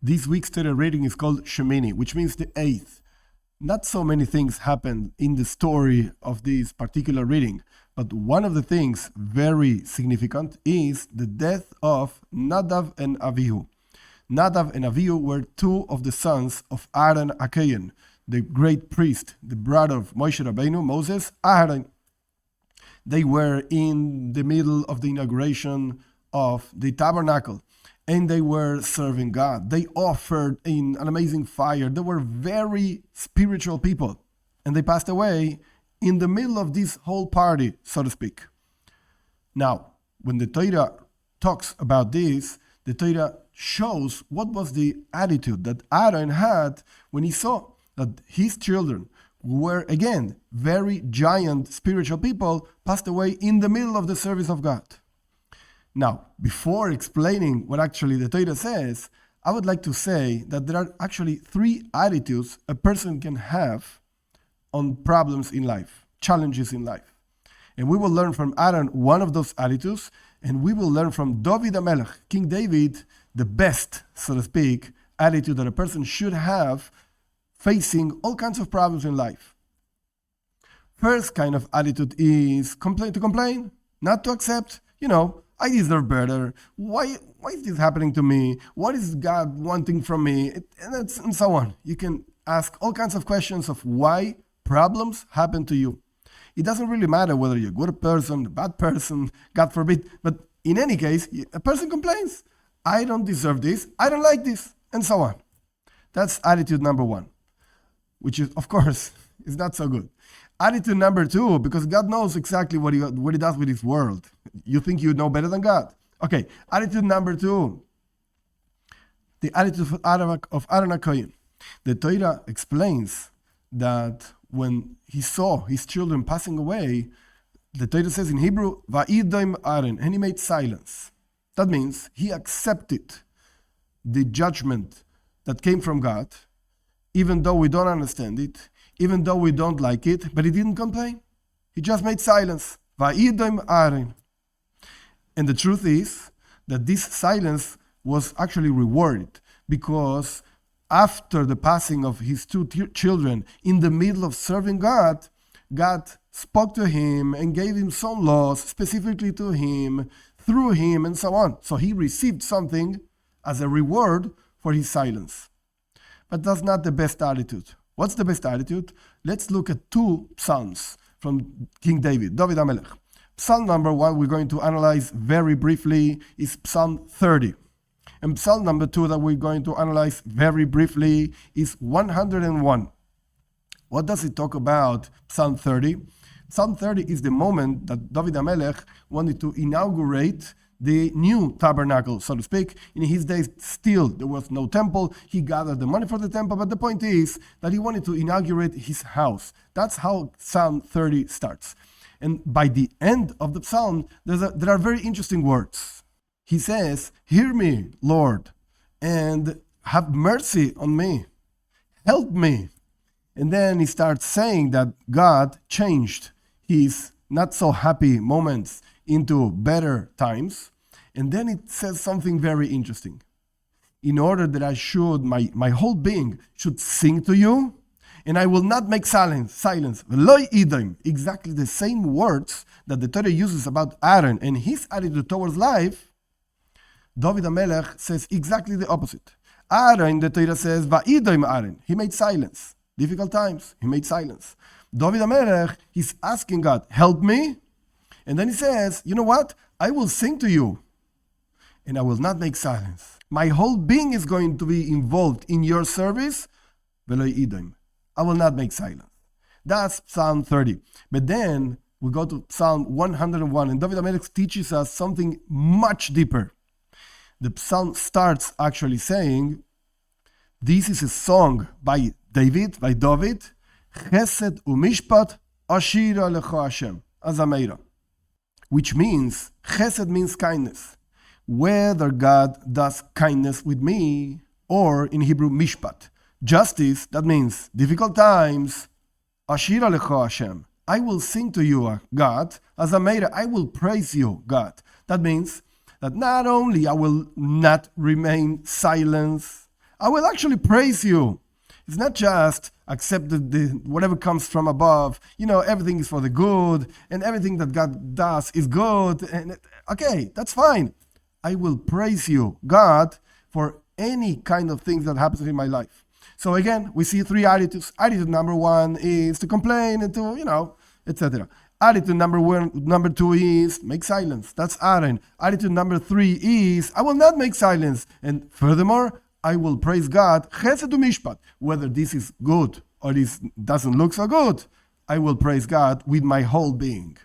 This week's Torah reading is called Shemini, which means the eighth. Not so many things happen in the story of this particular reading, but one of the things very significant is the death of Nadav and Avihu. Nadav and Avihu were two of the sons of Aharon Aharon, the great priest, the brother of Moshe Rabbeinu, Moses, Aharon. They were in the middle of the inauguration of the tabernacle, and they were serving God. They offered in an amazing fire. They were very spiritual people, and they passed away in the middle of this whole party, so to speak. Now, when the Torah talks about this, the Torah shows what was the attitude that Aaron had when he saw that his children, who were, again, very giant spiritual people, passed away in the middle of the service of God. Now, before explaining what actually the Torah says, I would like to say that there are actually three attitudes a person can have on problems in life, challenges in life. And we will learn from Aaron one of those attitudes, and we will learn from David HaMelech, King David, the best, so to speak, attitude that a person should have facing all kinds of problems in life. First kind of attitude is to complain, not to accept, I deserve better. Why is this happening to me? What is God wanting from me? And so on. You can ask all kinds of questions of why problems happen to you. It doesn't really matter whether you're a good person, a bad person, God forbid. But in any case, a person complains. I don't deserve this. I don't like this. And so on. That's attitude number one, which is, of course, is not so good. Attitude number two, because God knows exactly what he does with his world. You think you know better than God. Okay, attitude number two, the attitude of Aharon HaKohen. The Torah explains that when he saw his children passing away, the Torah says in Hebrew, Va'idom Aaron, and he made silence. That means he accepted the judgment that came from God, even though we don't understand it, even though we don't like it, but he didn't complain. He just made silence. Va'idom Aaron. And the truth is that this silence was actually rewarded, because after the passing of his two children, in the middle of serving God, God spoke to him and gave him some laws specifically to him, through him, and so on. So he received something as a reward for his silence. But that's not the best attitude. What's the best attitude? Let's look at two psalms from King David HaMelech. Psalm number one we're going to analyze very briefly is Psalm 30. And Psalm number two that we're going to analyze very briefly is 101. What does it talk about, Psalm 30? Psalm 30 is the moment that David HaMelech wanted to inaugurate the new tabernacle, so to speak. In his days, still, there was no temple. He gathered the money for the temple, but the point is that he wanted to inaugurate his house. That's how Psalm 30 starts. And by the end of the psalm, there are very interesting words. He says, "Hear me, Lord, and have mercy on me. Help me." And then he starts saying that God changed his not so happy moments into better times. And then it says something very interesting. In order that I should, my whole being should sing to you, and I will not make silence. Exactly the same words that the Torah uses about Aaron and his attitude towards life. David HaMelech says exactly the opposite. Aaron, the Torah says, Va'idom Aaron. He made silence. Difficult times, he made silence. David HaMelech, he's asking God, help me. And then he says, you know what? I will sing to you, and I will not make silence. My whole being is going to be involved in your service. I will not make silence. That's Psalm 30. But then we go to Psalm 101, and David HaMelech teaches us something much deeper. The psalm starts actually saying, this is a song by David, Chesed u'mishpat ashira lecha Hashem, azameira. Which means, chesed means kindness. Whether God does kindness with me, or in Hebrew, mishpat. Justice, that means difficult times, ashira lecha Hashem. I will sing to you, God, azameira. I will praise you, God. That means that not only I will not remain silent, I will actually praise you. It's not just accept whatever comes from above. Everything is for the good, and everything that God does is good. And okay, that's fine. I will praise you, God, for any kind of things that happens in my life. So again, we see three attitudes. Attitude number one is to complain and to, etc. Attitude number two is make silence. That's Aharon. Attitude number three is I will not make silence. And furthermore, I will praise God, chesed u'mishpat. Whether this is good or this doesn't look so good, I will praise God with my whole being.